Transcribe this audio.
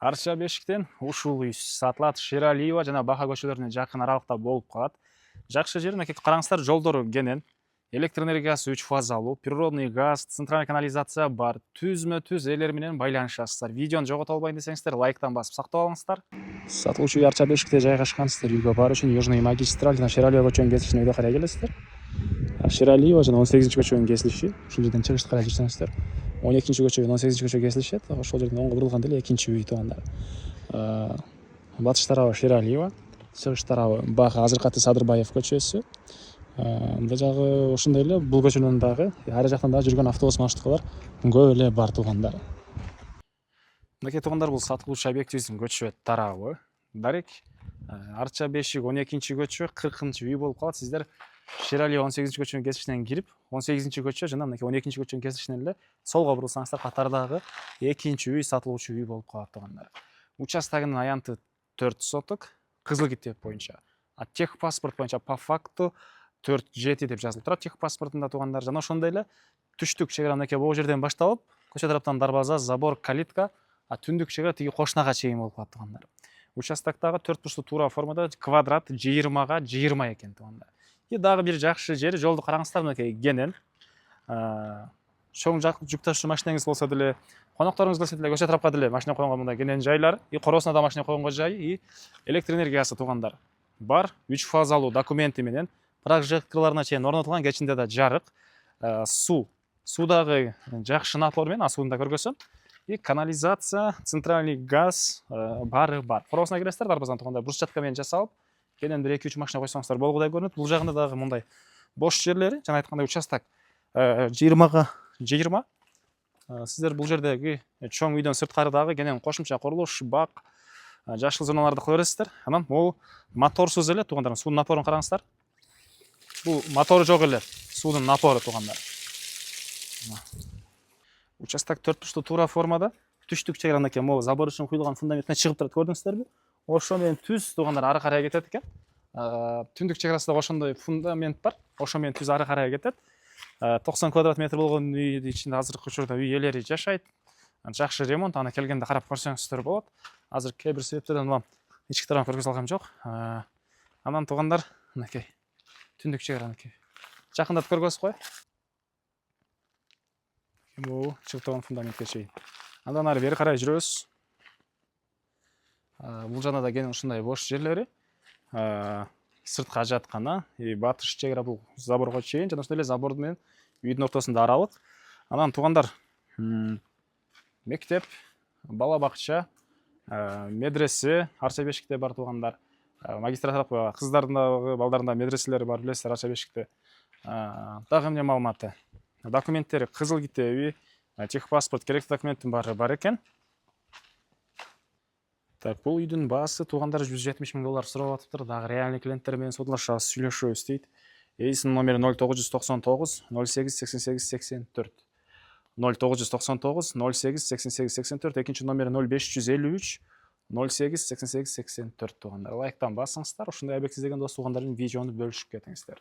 Арча бешиктен ушул үй сатылат. Шералиева жана Баха көчөлөрүнө жакын аралыкта болуп калат. Жакшы жери мынакей караңыздар, жолдору кенен, электр энергиясы 3 фазалуу, природный газ, центральный канализация бар. Түзмө-түз элер менен байланышасыздар. Видеону жогото албайын десеңиздер, лайктан басып сактап алыңыздар. Сатылуучу үй Арча бешикте жайгашкан. Сиздер үйгө баруу үчүн Южный магистраль жана Шералиева көчөнүн кесилишине өйдө карай келесиздер. Шералиева жана 18-көчөнүн кесилиши. Ушул жерден чыгышты карай жүрсөңүздөр, 12-көчө менен 18-көчө кесилишет. Ошол жерден оңго бурулган деле экинчи үй туугандар. Батыш тарабы Шералиева, чыгыш тарабы Баха Азыркы аты Садырбаев көчөсү. Мында жагы ошондой эле бул көчөнүн дагы ар жактан дагы жүргөн автобус маршруткалар көп эле бар туугандар. Мынакей туугандар, бул сатылуучу объектибиздин көчө тарабы. Дарек Арча бешик 12-көчө 40-үй болуп калат. Сиздер Шералиева 18-көчөнүн кесилишинен кирип, 18-көчө жана мынакей 12-көчөнүн кесилишинен эле солго бурулсаңыздар, катардагы экинчи үй сатылуучу үй болуп калат туугандар. Участогунун аянты 4 соток, кызыл китеп боюнча. Техпаспорт боюнча по факту 4-7 деп жазылып турат техпаспортунда туугандар. Жана ошондой эле түштүк чегара мынакей бул жерден башталып, көчө тараптан дарбаза, забор, калитка, түндүк чегара тиги кошунага чейин болуп калат туугандар. Участоктогу 4 бурчтуу туура формада квадрат 20га 20 экен туугандар. И дагы бир жакшы жери, жолду караңыздар, мынакей кенен. Чоң жүк ташуучу машинеңиз болсо деле, конокторуңуз келсе деле көчө тарапка деле машина койгонго мындай кенен жайлар, и короосуна да машина койгонго жай, и электр энергиясы туугандар бар. 3 фазалуу документи менен прожекторлоруна чейин орнотулган, кечинде да жарык, суу дагы жакшы напор менен, асууну да көргөзсөм. И канализация, центральный газ бары бар. Короосуна киресиздер, дарбазаны туугандар брусчатка менен жасалып, кенен 1-2-3 машина койсоңуздар болгудай көрүнөт. Бул жагында дагы мындай бош жерлери, жана айткандай участок 20га 20. Сиздер бул жердеги чоң үйдөн сырткары дагы кенен кошумча курулуш, бак, жашыл зоналарды кыла бересиздер. Анан бул моторсуз эле туугандар, суунун напорун караңыздар. Бул мотору жок эле, суунун напору туугандар. Участок 4 бурчтуу туура формада, түштүк чегара мынакей могу забор үчүн куюлган фундаментине чыгып турат, көрдүңүздөрбү? Ошо менен түз туугандар ары карай кетет экен. Түндүк чегарасында ошондой фундамент бар, ошо менен түз ары карай кетет. 90 квадрат метр болгон үйдүн ичинде азыркы учурда үй ээлери жашайт. Жакшы ремонт, аны келгенде карап көрсөңүздөр болот. Азыр кээ бир себептерден улам ички тарабын көргөзө алгам жок. Анан туугандар, мынакей түндүк чегара мынакей жакындатып көргөзүп кой. Бул чыгып турган фундаментке чейин. Андан ары бери карай жүрөбүз. Бул жана да кенен ушундай бош жерлери, сыртка ажаткана, батыш чегара бул заборго чейин, жана ошондой эле забор менен үйдүн ортосунда аралык. Анан туугандар, мектеп, бала бакча, медресе Арча бешикте бар туугандар. Магистратура тарапы кыздардын дагы, балдардын да медреселери бар, билесиздер Арча бешикте. Дагы эмне маалыматы? Документтери кызыл китеби, техпаспорт, керектүү документтин баары бар экен. Так, бул үйдүн баасы туугандар $170 000 сурап атыптыр. Дагы реальный клиенттер менен содулашабыз, сүйлөшөбүз дейт. Эйсинин номери 0999 08 88 84. 0999 08 88 84. Экинчи номери 0553 08 88 84 туугандар. Лайктан басыңыздар. Ушундай объект издеген дос туугандар менен видеону бөлүшүп кетиңиздер.